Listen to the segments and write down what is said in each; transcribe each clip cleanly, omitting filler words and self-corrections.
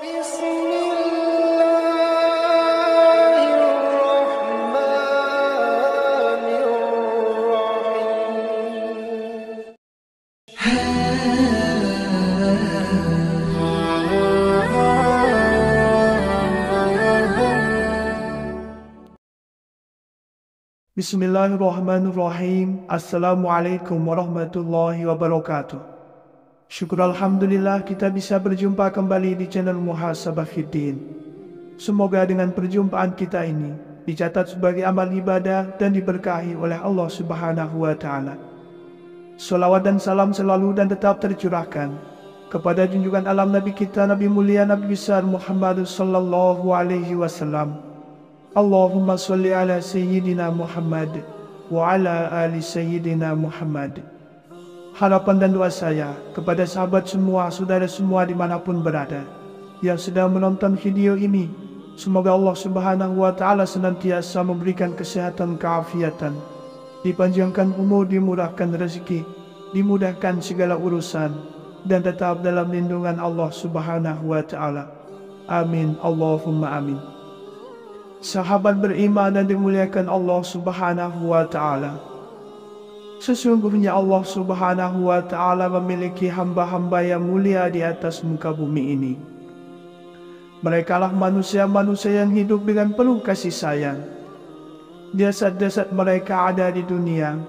Bismillahirrahmanirrahim. Bismillahirrahmanirrahim. Assalamualaikum warahmatullahi wabarakatuh. Syukur Alhamdulillah kita bisa berjumpa kembali di channel Muhasabah Fiddin. Semoga dengan perjumpaan kita ini dicatat sebagai amal ibadah dan diberkahi oleh Allah Subhanahu wa Ta'ala. Salawat dan salam selalu dan tetap tercurahkan kepada junjungan alam Nabi kita, Nabi mulia, Nabi besar Muhammad sallallahu alaihi wasallam. Allahumma salli ala Sayyidina Muhammad wa ala ali Sayyidina Muhammad. Harapan dan doa saya kepada sahabat semua, saudara semua dimanapun berada yang sedang menonton video ini, semoga Allah Subhanahu wa Ta'ala senantiasa memberikan kesehatan, keafiatan, dipanjangkan umur, dimurahkan rezeki, dimudahkan segala urusan, dan tetap dalam lindungan Allah Subhanahu wa Ta'ala. Amin, Allahumma amin. Sahabat beriman dan dimuliakan Allah Subhanahu wa Ta'ala, sesungguhnya Allah Subhanahu wa Ta'ala memiliki hamba-hamba yang mulia di atas muka bumi ini. Mereka lah manusia-manusia yang hidup dengan penuh kasih sayang. Jasad-jasad mereka ada di dunia,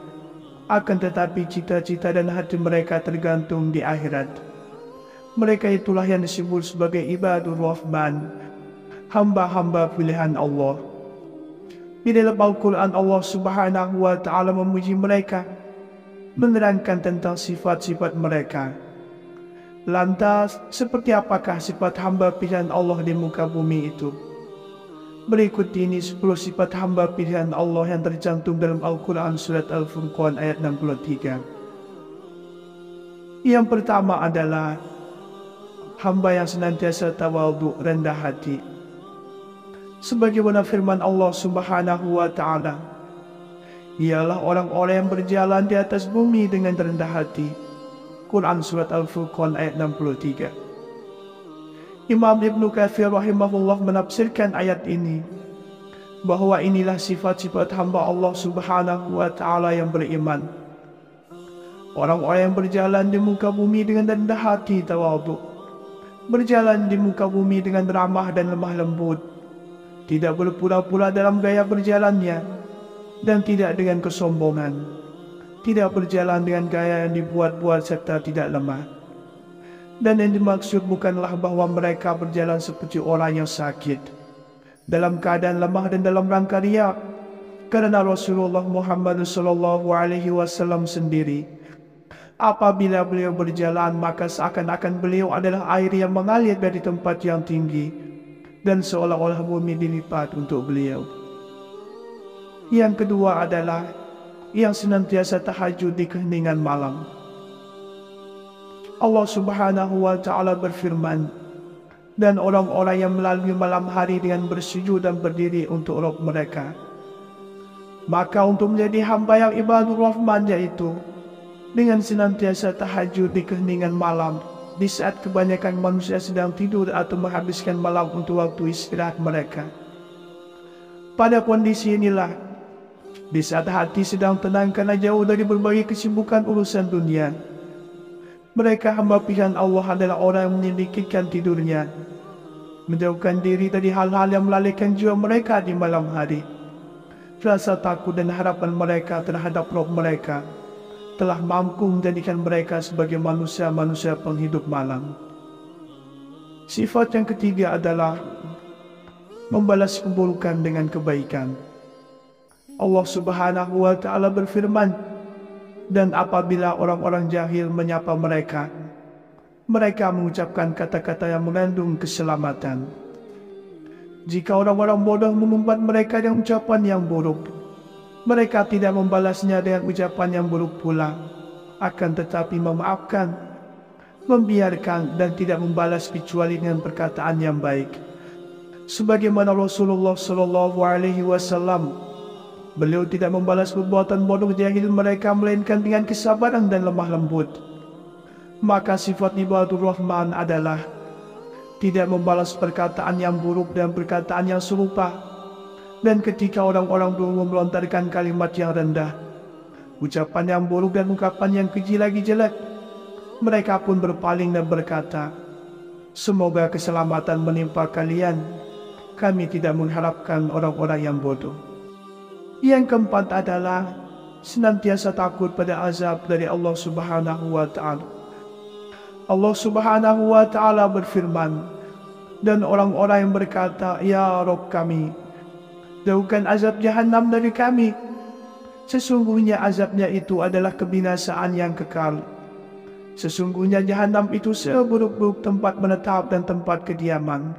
akan tetapi cita-cita dan hati mereka tergantung di akhirat. Mereka itulah yang disebut sebagai ibadur rahman, hamba-hamba pilihan Allah. Di dalam Al-Quran, Allah Subhanahu wa Ta'ala memuji mereka, menerangkan tentang sifat-sifat mereka. Lantas, seperti apakah sifat hamba pilihan Allah di muka bumi itu? Berikut ini 10 sifat hamba pilihan Allah yang tercantum dalam Al-Quran surat Al-Furqan ayat 63. Yang pertama adalah hamba yang senantiasa tawadhu, rendah hati. Sebagaimana firman Allah Subhanahu wa Ta'ala, ialah orang-orang yang berjalan di atas bumi dengan rendah hati. Quran surat Al-Furqan ayat 63. Imam Ibnu Katsir rahimahullah menafsirkan ayat ini bahwa inilah sifat-sifat hamba Allah Subhanahu wa Ta'ala yang beriman. Orang-orang yang berjalan di muka bumi dengan rendah hati, tawadhu, berjalan di muka bumi dengan ramah dan lemah lembut, tidak berpura-pura dalam gaya berjalannya, dan tidak dengan kesombongan, tidak berjalan dengan gaya yang dibuat-buat serta tidak lemah. Dan yang dimaksud bukanlah bahwa mereka berjalan seperti orang yang sakit, dalam keadaan lemah dan dalam rangka riya, karena Rasulullah Muhammad SAW sendiri, apabila beliau berjalan maka seakan-akan beliau adalah air yang mengalir dari tempat yang tinggi, dan seolah-olah bumi dilipat untuk beliau. Yang kedua adalah yang senantiasa tahajud di keheningan malam. Allah Subhanahu wa Ta'ala berfirman, dan orang-orang yang melalui malam hari dengan bersujud dan berdiri untuk Rabb mereka. Maka untuk menjadi hamba yang ibadur rahman, yaitu dengan senantiasa tahajud di keheningan malam, di saat kebanyakan manusia sedang tidur atau menghabiskan malam untuk waktu istirahat mereka. Pada kondisi inilah, di saat hati sedang tenang karena jauh dari berbagai kesibukan urusan dunia, mereka hamba pilihan Allah adalah orang yang menyingkirkan tidurnya, menjauhkan diri dari hal-hal yang melalaikan jiwa mereka di malam hari. Rasa takut dan harapan mereka terhadap Rabb mereka telah mampu menjadikan mereka sebagai manusia-manusia penghidup malam. Sifat yang ketiga adalah membalas keburukan dengan kebaikan. Allah Subhanahu wa Ta'ala berfirman, dan apabila orang-orang jahil menyapa mereka, mereka mengucapkan kata-kata yang mengandung keselamatan. Jika orang-orang bodoh mengumpat mereka dengan ucapan yang buruk, mereka tidak membalasnya dengan ucapan yang buruk pula, akan tetapi memaafkan, membiarkan, dan tidak membalas kecuali dengan perkataan yang baik. Sebagaimana Rasulullah SAW, beliau tidak membalas perbuatan bodoh jahil mereka, melainkan dengan kesabaran dan lemah lembut. Maka sifat ibadur rahman adalah tidak membalas perkataan yang buruk dan perkataan yang serupa. Dan ketika orang-orang dulu melontarkan kalimat yang rendah, ucapan yang buruk dan ungkapan yang keji lagi jelek, mereka pun berpaling dan berkata, "Semoga keselamatan menimpa kalian. Kami tidak mengharapkan orang-orang yang bodoh." Yang keempat adalah senantiasa takut pada azab dari Allah Subhanahu wa Ta'ala. Allah Subhanahu wa Ta'ala berfirman, "Dan orang-orang yang berkata, 'Ya Rabb kami, jauhkan azab Jahannam dari kami.' Sesungguhnya azabnya itu adalah kebinasaan yang kekal. Sesungguhnya Jahannam itu seburuk-buruk tempat menetap dan tempat kediaman."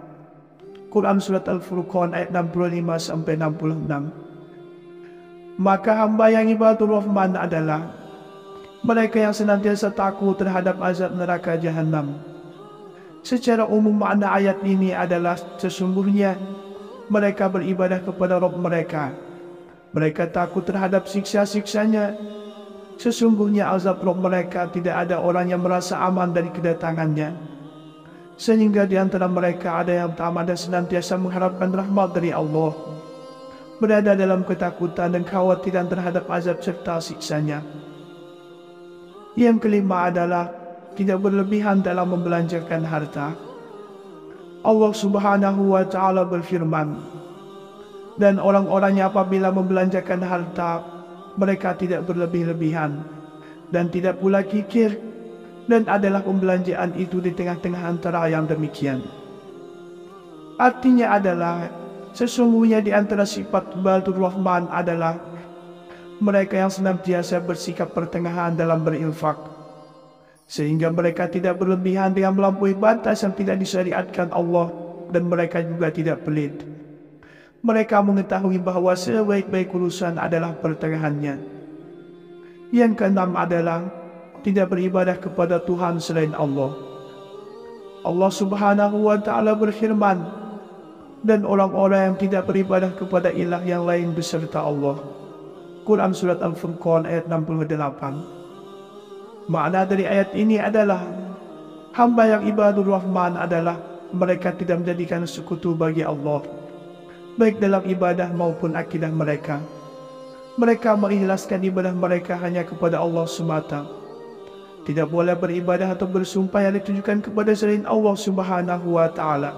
Quran Surat Al-Furqan ayat 65-66. Maka hamba yang ibadur Rahman adalah mereka yang senantiasa takut terhadap azab neraka Jahannam. Secara umum makna ayat ini adalah sesungguhnya mereka beribadah kepada Rabb mereka. Mereka takut terhadap siksa-siksanya. Sesungguhnya azab Rabb mereka tidak ada orang yang merasa aman dari kedatangannya. Sehingga di antara mereka ada yang tamak dan senantiasa mengharapkan rahmat dari Allah, berada dalam ketakutan dan kekhawatiran terhadap azab serta siksanya. Yang kelima adalah tidak berlebihan dalam membelanjakan harta. Allah Subhanahu wa Ta'ala berfirman, "Dan orang-orangnya apabila membelanjakan harta, mereka tidak berlebih-lebihan dan tidak pula kikir, dan adalah pembelanjaan itu di tengah-tengah antara yang demikian." Artinya adalah sesungguhnya di antara sifat ibadur Rahman adalah mereka yang senantiasa bersikap pertengahan dalam berinfak, sehingga mereka tidak berlebihan dengan melampaui batas yang tidak disyariatkan Allah, dan mereka juga tidak pelit. Mereka mengetahui bahawa sebaik-baik urusan adalah pertengahannya. Yang keenam adalah tidak beribadah kepada Tuhan selain Allah. Allah Subhanahu wa Ta'ala berfirman, "Dan orang-orang yang tidak beribadah kepada ilah yang lain beserta Allah." Quran Surat Al-Furqan ayat 68. Makna dari ayat ini adalah hamba yang ibadur Rahman adalah mereka tidak menjadikan sekutu bagi Allah, baik dalam ibadah maupun akidah mereka. Mereka mengikhlaskan ibadah mereka hanya kepada Allah semata. Tidak boleh beribadah atau bersumpah yang ditujukan kepada selain Allah Subhanahu wa Ta'ala,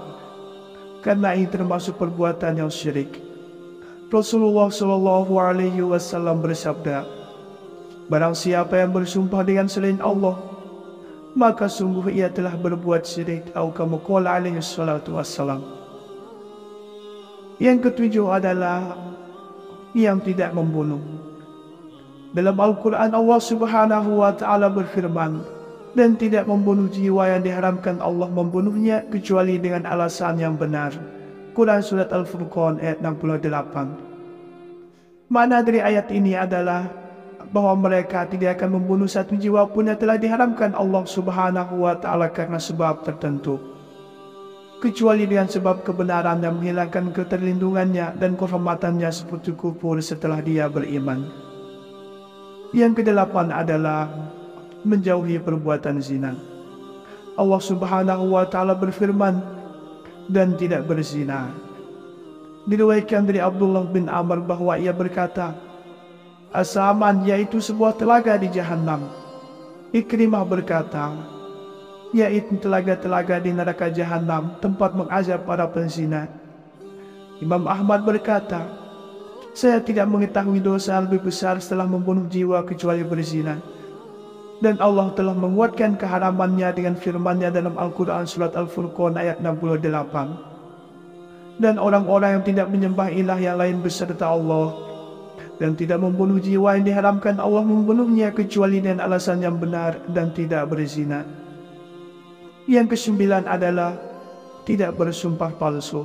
karena ini termasuk perbuatan yang syirik. Rasulullah SAW bersabda, "Barang siapa yang bersumpah dengan selain Allah, maka sungguh ia telah berbuat syirik." Atau kama qala alaihi salatu wassalam. Yang ketujuh adalah yang tidak membunuh. Dalam Al-Quran Allah Subhanahu wa Ta'ala berfirman, "Dan tidak membunuh jiwa yang diharamkan Allah membunuhnya kecuali dengan alasan yang benar." Quran Surat Al-Furqan ayat 68. Makna dari ayat ini adalah bahwa mereka tidak akan membunuh satu jiwa pun yang telah diharamkan Allah Subhanahu wa Ta'ala karena sebab tertentu, kecuali dengan sebab kebenaran yang menghilangkan keterlindungannya dan kehormatannya seperti kufur setelah dia beriman. Yang kedelapan adalah menjauhi perbuatan zina. Allah Subhanahu wa Ta'ala berfirman, "Dan tidak berzina." Diriwayatkan dari Abdullah bin Amr bahwa ia berkata, "As-Saman yaitu sebuah telaga di Jahannam." Ikrimah berkata, "Yaitu telaga-telaga di neraka Jahannam, tempat mengazab para penzina." Imam Ahmad berkata, "Saya tidak mengetahui dosa lebih besar setelah membunuh jiwa kecuali berzina." Dan Allah telah menguatkan keharamannya dengan firman-Nya dalam Al-Quran Surat Al-Furqan ayat 68. "Dan orang-orang yang tidak menyembah ilah yang lain beserta Allah, dan tidak membunuh jiwa yang diharamkan Allah membunuhnya kecuali dengan alasan yang benar, dan tidak berzina." Yang kesembilan adalah tidak bersumpah palsu.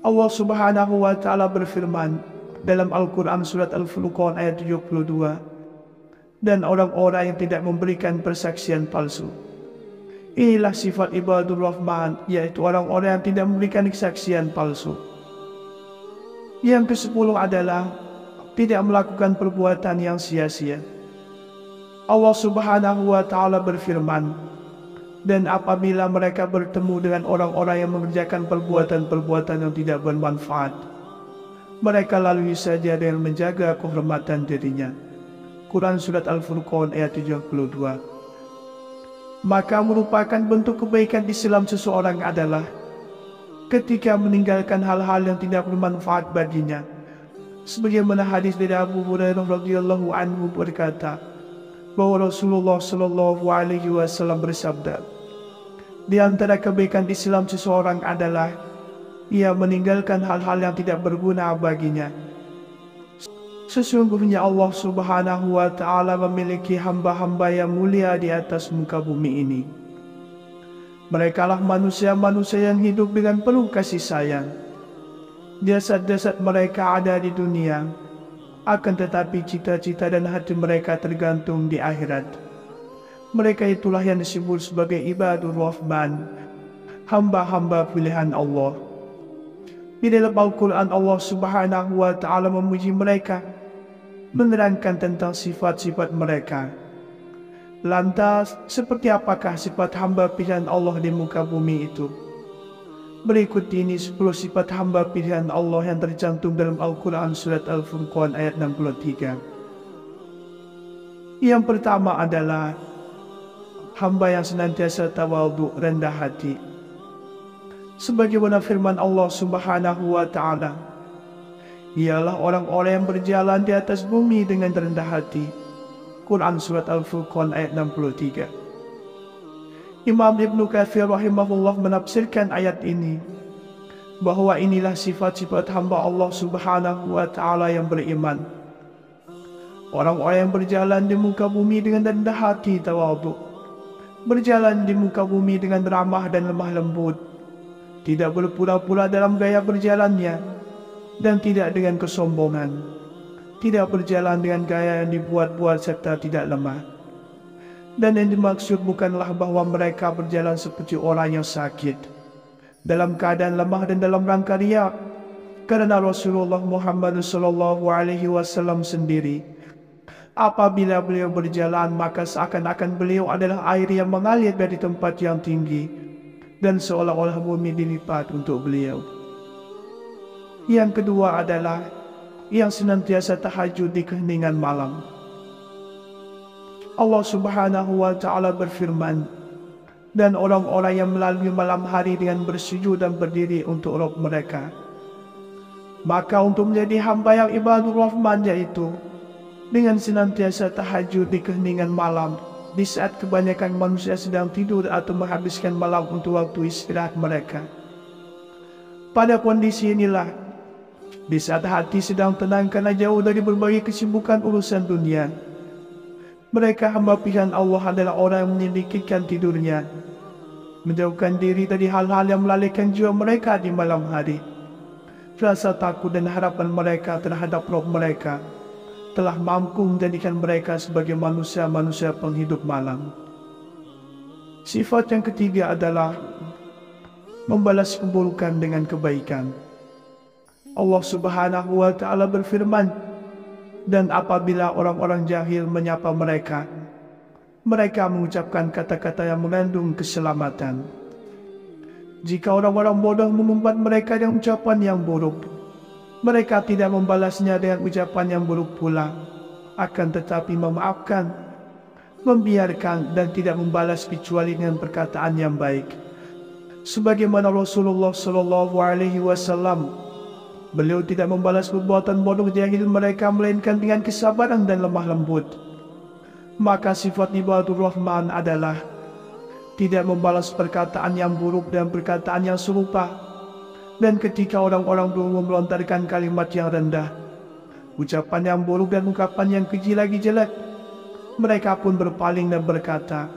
Allah Subhanahu wa Ta'ala berfirman dalam Al-Quran Surat Al-Furqan ayat 72, "Dan orang-orang yang tidak memberikan persaksian palsu." Inilah sifat ibadur Rahman, yaitu orang-orang yang tidak memberikan kesaksian palsu. Yang ke-10 adalah tidak melakukan perbuatan yang sia-sia. Allah Subhanahu wa Ta'ala berfirman, Dan apabila mereka bertemu dengan orang-orang yang mengerjakan perbuatan-perbuatan yang tidak bermanfaat, mereka lalui saja dengan menjaga kehormatan dirinya. Quran Surat Al-Furqan ayat 72. Maka merupakan bentuk kebaikan Islam seseorang adalah ketika meninggalkan hal-hal yang tidak bermanfaat baginya. Sebagaimana hadis dari Abu Hurairah radhiyallahu anhu berkata, bahwa Rasulullah Shallallahu Alaihi Wasallam bersabda, di antara kebaikan Islam seseorang adalah ia meninggalkan hal-hal yang tidak berguna baginya. Sesungguhnya Allah Subhanahu wa Ta'ala memiliki hamba-hamba yang mulia di atas muka bumi ini. Merekalah manusia-manusia yang hidup dengan penuh kasih sayang. Jasad-jasad mereka ada di dunia, akan tetapi cita-cita dan hati mereka tergantung di akhirat. Mereka itulah yang disebut sebagai ibadur rahman, hamba-hamba pilihan Allah. Di dalam Al-Quran Allah Subhanahu wa Ta'ala memuji mereka, menerangkan tentang sifat-sifat mereka. Lantas, seperti apakah sifat hamba pilihan Allah di muka bumi itu? Berikut ini 10 sifat hamba pilihan Allah yang tercantum dalam Al-Quran Surat Al-Furqan ayat 63. Yang pertama adalah hamba yang senantiasa tawadhu, rendah hati. Sebagaimana firman Allah Subhanahu wa Ta'ala, ialah orang-orang yang berjalan di atas bumi dengan rendah hati. Quran Surat Al-Furqan ayat 63. Imam Ibnu Katsir rahimahullah menafsirkan ayat ini bahwa inilah sifat-sifat hamba Allah Subhanahu wa Ta'ala yang beriman. Orang-orang yang berjalan di muka bumi dengan rendah hati tawadhu, berjalan di muka bumi dengan ramah dan lemah lembut, tidak berpura-pura dalam gaya berjalannya, dan tidak dengan kesombongan, tidak berjalan dengan gaya yang dibuat-buat serta tidak lemah. Dan yang dimaksud bukanlah bahwa mereka berjalan seperti orang yang sakit, dalam keadaan lemah dan dalam rangka riya, karena Rasulullah Muhammad SAW sendiri, apabila beliau berjalan maka seakan-akan beliau adalah air yang mengalir dari tempat yang tinggi, dan seolah-olah bumi dilipat untuk beliau. Yang kedua adalah yang senantiasa tahajud di keheningan malam. Allah Subhanahu wa Ta'ala berfirman, dan orang-orang yang melalui malam hari dengan bersujud dan berdiri untuk Rabb mereka. Maka untuk menjadi hamba yang ibadur rahman, yaitu dengan senantiasa tahajud di keheningan malam, di saat kebanyakan manusia sedang tidur atau menghabiskan malam untuk waktu istirahat mereka. Pada kondisi inilah, di saat hati sedang tenang karena jauh dari berbagai kesibukan urusan dunia, mereka hamba pilihan Allah adalah orang yang menyedikitkan tidurnya, menjauhkan diri dari hal-hal yang melalaikan jiwa mereka di malam hari. Rasa takut dan harapan mereka terhadap Rabb mereka telah mampu menjadikan mereka sebagai manusia-manusia penghidup malam. Sifat yang ketiga adalah membalas keburukan dengan kebaikan. Allah Subhanahu wa Ta'ala berfirman, dan apabila orang-orang jahil menyapa mereka, mereka mengucapkan kata-kata yang mengandung keselamatan. Jika orang-orang bodoh mengumpat mereka dengan ucapan yang buruk, mereka tidak membalasnya dengan ucapan yang buruk pula, akan tetapi memaafkan, membiarkan, dan tidak membalas kecuali dengan perkataan yang baik. Sebagaimana Rasulullah Shallallahu Alaihi Wasallam, beliau tidak membalas perbuatan bodoh jahil mereka melainkan dengan kesabaran dan lemah lembut. Maka sifat ibadur rahman adalah tidak membalas perkataan yang buruk dan perkataan yang serupa. Dan ketika orang-orang dulu melontarkan kalimat yang rendah, ucapan yang buruk dan ungkapan yang keji lagi jelek, mereka pun berpaling dan berkata,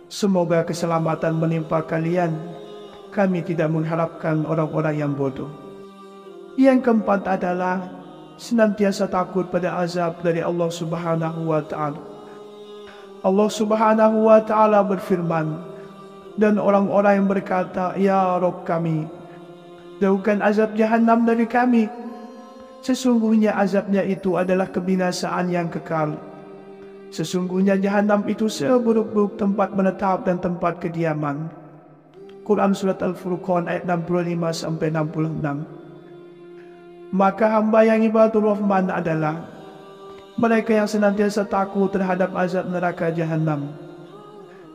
semoga keselamatan menimpa kalian, kami tidak mengharapkan orang-orang yang bodoh. Yang keempat adalah senantiasa takut pada azab dari Allah Subhanahu wa Ta'ala. Allah Subhanahu wa Ta'ala berfirman, dan orang-orang yang berkata, ya Rabb kami, jauhkan azab Jahannam dari kami. Sesungguhnya azabnya itu adalah kebinasaan yang kekal. Sesungguhnya jahanam itu seburuk-buruk tempat menetap dan tempat kediaman. Quran Surat Al-Furqan ayat 65-66. Maka hamba yang ibadur Rahman adalah mereka yang senantiasa takut terhadap azab neraka jahanam.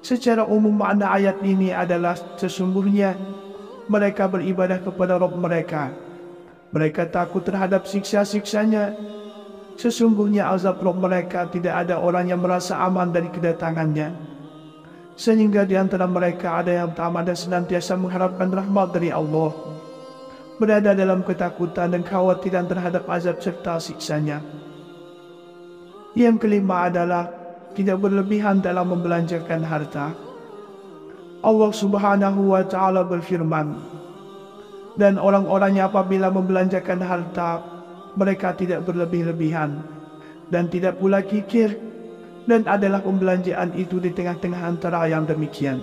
Secara umum makna ayat ini adalah sesungguhnya mereka beribadah kepada Rabb mereka. Mereka takut terhadap siksa-siksanya. Sesungguhnya azab Rabb mereka tidak ada orang yang merasa aman dari kedatangannya. Sehingga di antara mereka ada yang tamak dan senantiasa mengharapkan rahmat dari Allah, berada dalam ketakutan dan kekhawatiran terhadap azab serta siksanya. Yang kelima adalah tidak berlebihan dalam membelanjakan harta. Allah Subhanahu wa Ta'ala berfirman, dan orang-orangnya apabila membelanjakan harta, mereka tidak berlebih-lebihan dan tidak pula kikir, dan adalah pembelanjaan itu di tengah-tengah antara yang demikian.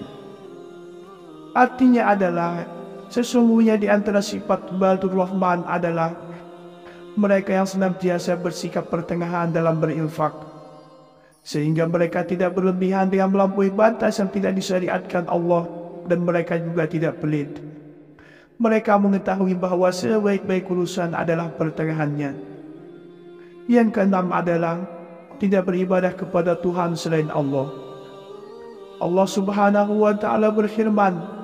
Artinya adalah sesungguhnya di antara sifat ibadur Rahman adalah mereka yang senantiasa bersikap pertengahan dalam berinfak, sehingga mereka tidak berlebihan dengan melampaui batas yang tidak disyariatkan Allah, dan mereka juga tidak pelit. Mereka mengetahui bahawa sebaik-baik urusan adalah pertengahannya. Yang keenam adalah tidak beribadah kepada Tuhan selain Allah. Allah Subhanahu wa Ta'ala berfirman,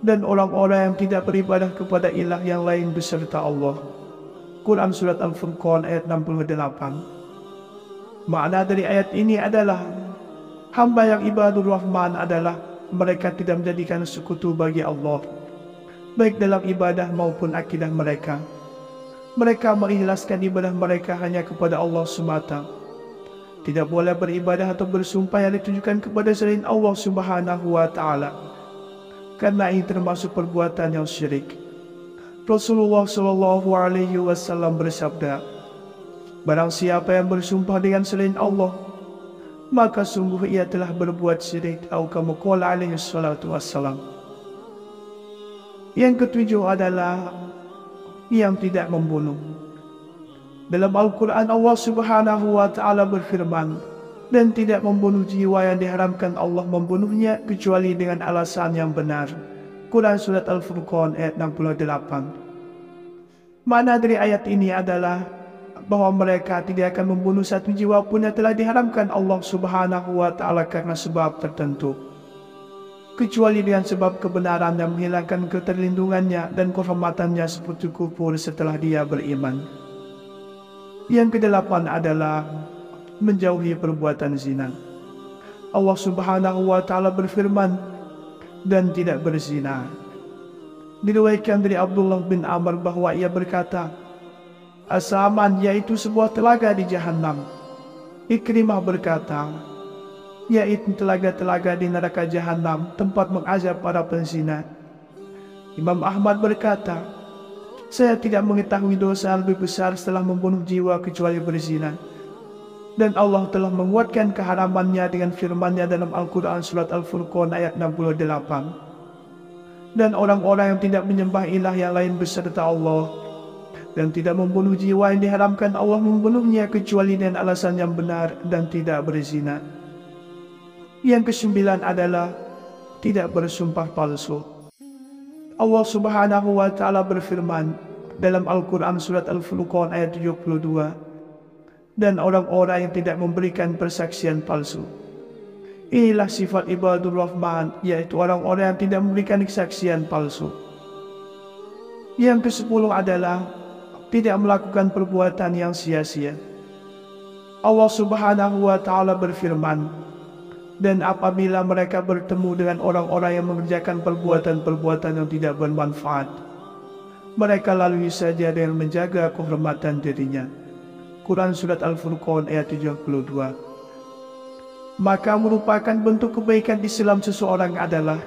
dan orang-orang yang tidak beribadah kepada ilah yang lain beserta Allah. Quran Surat Al-Furqan ayat 68. Makna dari ayat ini adalah hamba yang ibadur Rahman adalah mereka tidak menjadikan sekutu bagi Allah, baik dalam ibadah maupun akidah mereka. Mereka mengikhlaskan ibadah mereka hanya kepada Allah semata. Tidak boleh beribadah atau bersumpah yang ditujukan kepada selain Allah Subhanahu wa Ta'ala, karena ini termasuk perbuatan yang syirik. Rasulullah SAW bersabda, barang siapa yang bersumpah dengan selain Allah, maka sungguh ia telah berbuat syirik, atau kama qala alaihi salatu wassalam. Yang ketujuh adalah yang tidak membunuh. Dalam Al-Quran Allah Subhanahu wa Ta'ala berfirman, dan tidak membunuh jiwa yang diharamkan Allah membunuhnya kecuali dengan alasan yang benar. Quran Surat Al-Furqan ayat 68. Makna dari ayat ini adalah bahwa mereka tidak akan membunuh satu jiwa pun yang telah diharamkan Allah Subhanahu wa Ta'ala karena sebab tertentu, kecuali dengan sebab kebenaran yang menghilangkan keterlindungannya dan kehormatannya seperti kufur setelah dia beriman. Yang kedelapan adalah menjauhi perbuatan zina. Allah Subhanahu wa Ta'ala berfirman, dan tidak berzina. Diriwayatkan dari Abdullah bin Amr bahwa ia berkata, As-Saman yaitu sebuah telaga di Jahannam. Ikrimah berkata, yaitu telaga-telaga di neraka Jahannam, tempat mengazab para penzina. Imam Ahmad berkata, saya tidak mengetahui dosa lebih besar setelah membunuh jiwa kecuali berzina. Dan Allah telah menguatkan keharamannya dengan firman-Nya dalam Al-Quran Surat Al-Furqan ayat 68. Dan orang-orang yang tidak menyembah ilah yang lain beserta Allah, dan tidak membunuh jiwa yang diharamkan Allah membunuhnya kecuali dengan alasan yang benar, dan tidak berzina. Yang kesembilan adalah tidak bersumpah palsu. Allah Subhanahu wa Ta'ala berfirman dalam Al-Quran Surat Al-Furqan ayat 72, dan orang-orang yang tidak memberikan persaksian palsu. Inilah sifat ibadur Rahman, yaitu orang-orang yang tidak memberikan kesaksian palsu. Yang ke-10 adalah tidak melakukan perbuatan yang sia-sia. Allah Subhanahu wa Ta'ala berfirman, dan apabila mereka bertemu dengan orang-orang yang mengerjakan perbuatan-perbuatan yang tidak bermanfaat, mereka lalui saja dengan menjaga kehormatan dirinya. Quran Surat Al-Furqan ayat 72. Maka merupakan bentuk kebaikan Islam seseorang adalah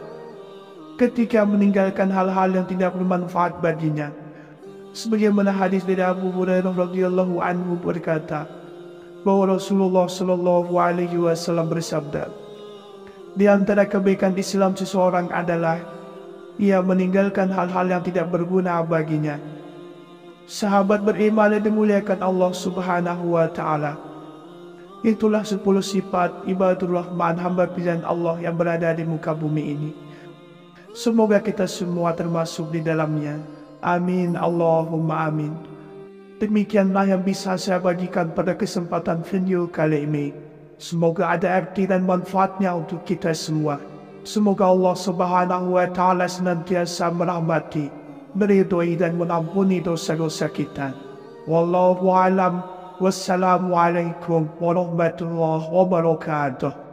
ketika meninggalkan hal-hal yang tidak bermanfaat baginya. Sebagaimana hadis dari Abu Hurairah radhiyallahu anhu berkata, bahwa Rasulullah Shallallahu Alaihi Wasallam bersabda, di antara kebaikan Islam seseorang adalah ia meninggalkan hal-hal yang tidak berguna baginya. Sahabat beriman yang dimuliakan Allah Subhanahu wa Ta'ala, Itulah 10 sifat ibadur rahman, hamba pilihan Allah yang berada di muka bumi ini. Semoga kita semua termasuk di dalamnya. Amin, Allahumma amin. Demikianlah yang bisa saya bagikan pada kesempatan video kali ini. Semoga ada arti dan manfaatnya untuk kita semua. Semoga Allah Subhanahu wa Ta'ala senantiasa merahmati, meridhoi dan mengampuni dosa-dosa kita. Wallahu a'lam. Wassalamualaikum warahmatullahi wabarakatuh.